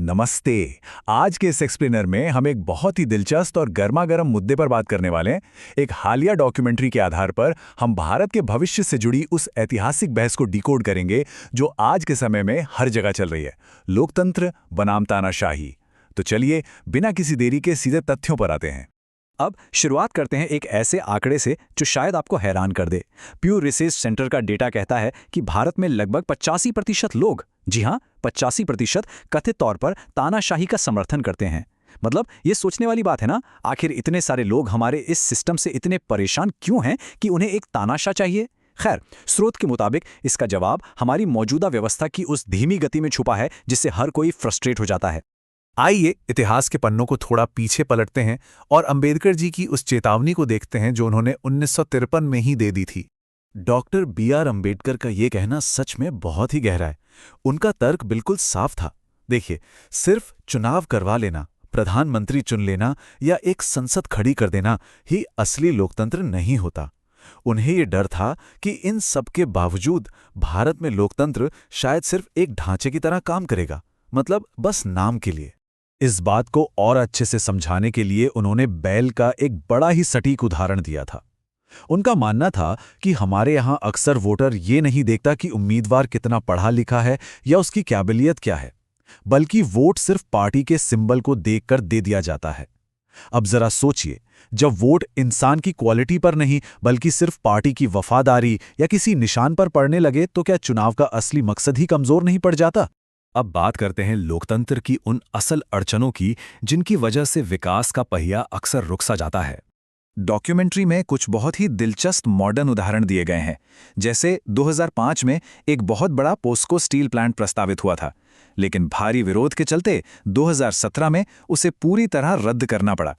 नमस्ते। आज के इस एक्सप्लेनर में हम एक बहुत ही दिलचस्प और गर्मागर्म मुद्दे पर बात करने वाले हैं। एक हालिया डॉक्यूमेंट्री के आधार पर हम भारत के भविष्य से जुड़ी उस ऐतिहासिक बहस को डिकोड करेंगे जो आज के समय में हर जगह चल रही है, लोकतंत्र बनाम तानाशाही। तो चलिए बिना किसी देरी के सीधे तथ्यों पर आते हैं। अब शुरुआत करते हैं एक ऐसे आंकड़े से जो शायद आपको हैरान कर दे। प्यू रिसर्च सेंटर का डेटा कहता है कि भारत में लगभग 85% लोग, जी हां 85%, कथित तौर पर तानाशाही का समर्थन करते हैं। मतलब ये सोचने वाली बात है ना, आखिर इतने सारे लोग हमारे इस सिस्टम से इतने परेशान क्यों हैं कि उन्हें एक तानाशाह चाहिए? खैर, स्रोत के मुताबिक इसका जवाब हमारी मौजूदा व्यवस्था की उस धीमी गति में छुपा है जिससे हर कोई फ्रस्ट्रेट हो जाता है। आइए इतिहास के पन्नों को थोड़ा पीछे पलटते हैं और अंबेडकर जी की उस चेतावनी को देखते हैं जो उन्होंने 1953 में ही दे दी थी। Doctor B.R. अंबेडकर का ये कहना सच में बहुत ही गहरा है। उनका तर्क बिल्कुल साफ था। देखिए, सिर्फ चुनाव करवा लेना, प्रधानमंत्री चुन लेना या एक संसद खड़ी कर देना ही असली लोकतंत्र नहीं होता। उन्हें ये डर था कि इन सब के बावजूद भारत में लोकतंत्र शायद सिर्फ एक ढांचे की तरह काम करेगा, मतलब बस नाम के लिए। इस बात को और अच्छे से समझाने के लिए उन्होंने बैल का एक बड़ा ही सटीक उदाहरण दिया था। उनका मानना था कि हमारे यहाँ अक्सर वोटर ये नहीं देखता कि उम्मीदवार कितना पढ़ा लिखा है या उसकी काबिलियत क्या है, बल्कि वोट सिर्फ पार्टी के सिंबल को देखकर दे दिया जाता है। अब जरा सोचिए, जब वोट इंसान की क्वालिटी पर नहीं बल्कि सिर्फ पार्टी की वफादारी या किसी निशान पर पड़ने लगे तो क्या चुनाव का असली मकसद ही कमजोर नहीं पड़ जाता? अब बात करते हैं लोकतंत्र की उन असल अड़चनों की जिनकी वजह से विकास का पहिया अक्सर रुक सा जाता है। डॉक्यूमेंट्री में कुछ बहुत ही दिलचस्प मॉडर्न उदाहरण दिए गए हैं। जैसे 2005 में एक बहुत बड़ा पोस्को स्टील प्लांट प्रस्तावित हुआ था, लेकिन भारी विरोध के चलते 2017 में उसे पूरी तरह रद्द करना पड़ा।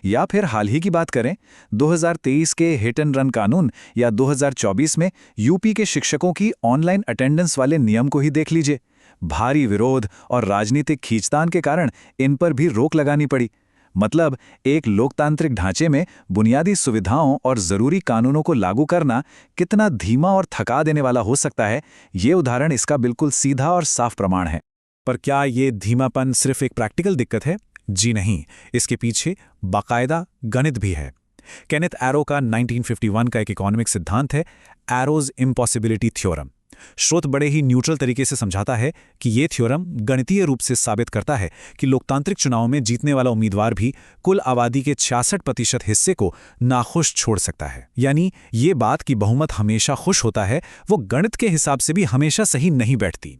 या फिर हाल ही की बात करें, 2023 के हिट एंड रन कानून या 2024 में यूपी के शिक्षकों की ऑनलाइन अटेंडेंस वाले नियम को ही देख लीजिए। भारी विरोध और राजनीतिक खींचतान के कारण इन पर भी रोक लगानी पड़ी। मतलब एक लोकतांत्रिक ढांचे में बुनियादी सुविधाओं और जरूरी कानूनों को लागू करना कितना धीमा और थका देने वाला हो सकता है, ये उदाहरण इसका बिल्कुल सीधा और साफ प्रमाण है। पर क्या ये धीमापन सिर्फ एक प्रैक्टिकल दिक्कत है? जी नहीं, इसके पीछे बाकायदा गणित भी है। केनेथ एरो का 1951 का एक इकोनॉमिक सिद्धांत है, एरोज इम्पॉसिबिलिटी थ्योरम। स्रोत बड़े ही न्यूट्रल तरीके से समझाता है कि ये थ्योरम गणितीय रूप से साबित करता है कि लोकतांत्रिक चुनाव में जीतने वाला उम्मीदवार भी कुल आबादी के 66% हिस्से को नाखुश छोड़ सकता है। यानी ये बात कि बहुमत हमेशा खुश होता है, वो गणित के हिसाब से भी हमेशा सही नहीं बैठती।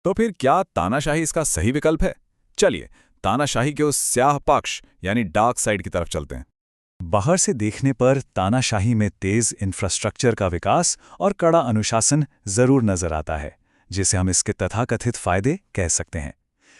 तो फिर क्या तानाशाही इसका सही विकल्प है? चलिए तानाशाही के उस स्याह पक्ष यानी डार्क साइड की तरफ चलते हैं। बाहर से देखने पर तानाशाही में तेज इंफ्रास्ट्रक्चर का विकास और कड़ा अनुशासन जरूर नजर आता है, जिसे हम इसके तथाकथित फायदे कह सकते हैं।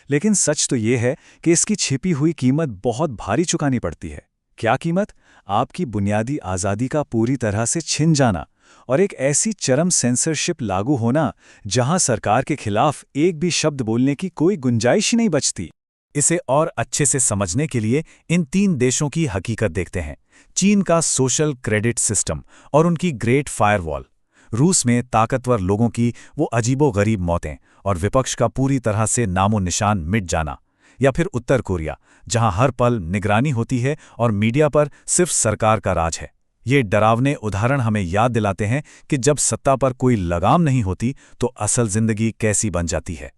लेकिन सच तो ये है कि इसकी छिपी हुई कीमत बहुत भारी चुकानी पड़ती है। क्या कीमत? आपकी बुनियादी आज़ादी का पूरी तरह से छिन जाना और एक ऐसी चरम सेंसरशिप लागू होना जहां सरकार के खिलाफ एक भी शब्द बोलने की कोई गुंजाइश ही नहीं बचती। इसे और अच्छे से समझने के लिए इन 3 देशों की हकीकत देखते हैं। चीन का सोशल क्रेडिट सिस्टम और उनकी ग्रेट फायरवॉल, रूस में ताकतवर लोगों की वो अजीबोगरीब मौतें और विपक्ष का पूरी तरह से नामो निशान मिट जाना, या फिर उत्तर कोरिया जहां हर पल निगरानी होती है और मीडिया पर सिर्फ सरकार का राज है। ये डरावने उदाहरण हमें याद दिलाते हैं कि जब सत्ता पर कोई लगाम नहीं होती तो असल जिंदगी कैसी बन जाती है।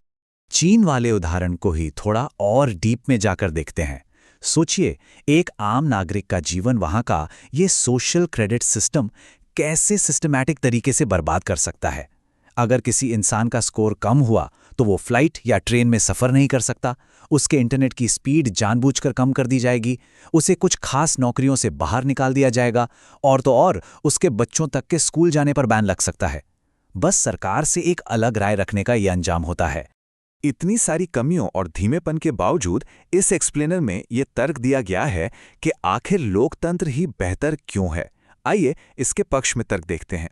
चीन वाले उदाहरण को ही थोड़ा और डीप में जाकर देखते हैं। सोचिए, एक आम नागरिक का जीवन वहां का ये सोशल क्रेडिट सिस्टम कैसे सिस्टमैटिक तरीके से बर्बाद कर सकता है। अगर किसी इंसान का स्कोर कम हुआ तो वो फ्लाइट या ट्रेन में सफ़र नहीं कर सकता, उसके इंटरनेट की स्पीड जानबूझकर कम कर दी जाएगी, उसे कुछ खास नौकरियों से बाहर निकाल दिया जाएगा और तो और उसके बच्चों तक के स्कूल जाने पर बैन लग सकता है। बस सरकार से एक अलग राय रखने का ये अंजाम होता है। इतनी सारी कमियों और धीमेपन के बावजूद इस एक्सप्लेनर में ये तर्क दिया गया है कि आखिर लोकतंत्र ही बेहतर क्यों है। आइए इसके पक्ष में तर्क देखते हैं।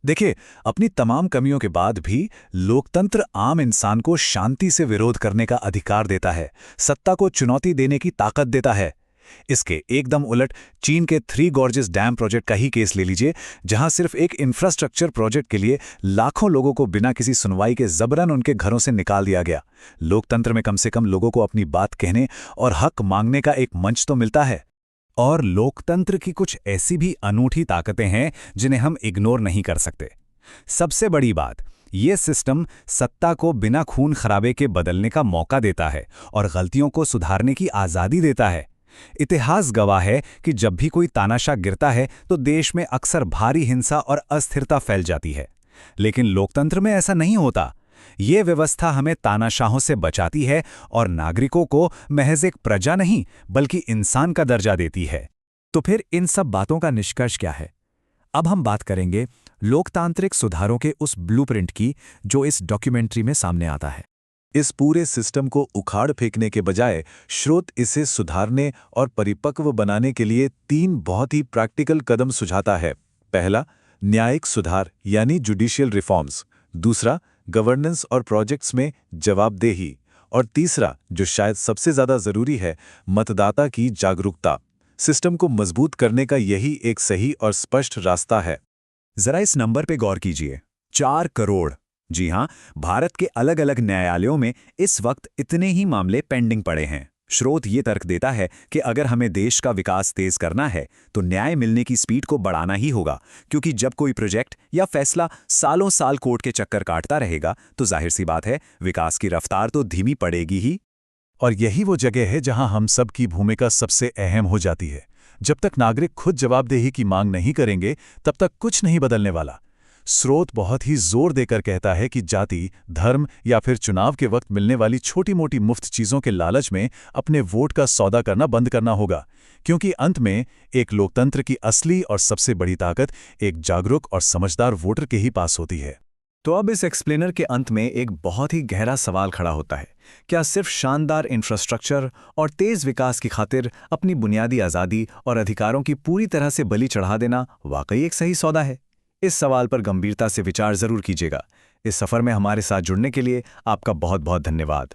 देखिए, अपनी तमाम कमियों के बाद भी लोकतंत्र आम इंसान को शांति से विरोध करने का अधिकार देता है, सत्ता को चुनौती देने की ताकत देता है। इसके एकदम उलट चीन के 3 गॉर्जेस डैम प्रोजेक्ट का ही केस ले लीजिए, जहां सिर्फ एक इंफ्रास्ट्रक्चर प्रोजेक्ट के लिए लाखों लोगों को बिना किसी सुनवाई के जबरन उनके घरों से निकाल दिया गया। लोकतंत्र में कम से कम लोगों को अपनी बात कहने और हक मांगने का एक मंच तो मिलता है। और लोकतंत्र की कुछ ऐसी भी अनूठी ताकतें हैं जिन्हें हम इग्नोर नहीं कर सकते। सबसे बड़ी बात, ये सिस्टम सत्ता को बिना खून खराबे के बदलने का मौका देता है और गलतियों को सुधारने की आज़ादी देता है। इतिहास गवाह है कि जब भी कोई तानाशाह गिरता है तो देश में अक्सर भारी हिंसा और अस्थिरता फैल जाती है, लेकिन लोकतंत्र में ऐसा नहीं होता। ये व्यवस्था हमें तानाशाहों से बचाती है और नागरिकों को महज एक प्रजा नहीं बल्कि इंसान का दर्जा देती है। तो फिर इन सब बातों का निष्कर्ष क्या है? अब हम बात करेंगे लोकतांत्रिक सुधारों के उस ब्लूप्रिंट की जो इस डॉक्यूमेंट्री में सामने आता है। इस पूरे सिस्टम को उखाड़ फेंकने के बजाय स्रोत इसे सुधारने और परिपक्व बनाने के लिए 3 बहुत ही प्रैक्टिकल कदम सुझाता है। पहला, न्यायिक सुधार यानी जुडिशियल रिफॉर्म्स। दूसरा, गवर्नेंस और प्रोजेक्ट्स में जवाबदेही। और तीसरा, जो शायद सबसे ज्यादा जरूरी है, मतदाता की जागरूकता। सिस्टम को मजबूत करने का यही एक सही और स्पष्ट रास्ता है। जरा इस नंबर पे गौर कीजिए, 4 करोड़। जी हां, भारत के अलग अलग न्यायालयों में इस वक्त इतने ही मामले पेंडिंग पड़े हैं। स्रोत ये तर्क देता है कि अगर हमें देश का विकास तेज करना है तो न्याय मिलने की स्पीड को बढ़ाना ही होगा, क्योंकि जब कोई प्रोजेक्ट या फैसला सालों साल कोर्ट के चक्कर काटता रहेगा तो जाहिर सी बात है विकास की रफ्तार तो धीमी पड़ेगी ही। और यही वो जगह है जहां हम सब की भूमिका सबसे अहम हो जाती है। जब तक नागरिक खुद जवाबदेही की मांग नहीं करेंगे तब तक कुछ नहीं बदलने वाला। स्रोत बहुत ही जोर देकर कहता है कि जाति, धर्म या फिर चुनाव के वक्त मिलने वाली छोटी मोटी मुफ्त चीजों के लालच में अपने वोट का सौदा करना बंद करना होगा, क्योंकि अंत में एक लोकतंत्र की असली और सबसे बड़ी ताकत एक जागरूक और समझदार वोटर के ही पास होती है। तो अब इस एक्सप्लेनर के अंत में एक बहुत ही गहरा सवाल खड़ा होता है, क्या सिर्फ शानदार इंफ्रास्ट्रक्चर और तेज विकास की खातिर अपनी बुनियादी आज़ादी और अधिकारों की पूरी तरह से बलि चढ़ा देना वाकई एक सही सौदा है? इस सवाल पर गंभीरता से विचार जरूर कीजिएगा। इस सफर में हमारे साथ जुड़ने के लिए आपका बहुत बहुत धन्यवाद।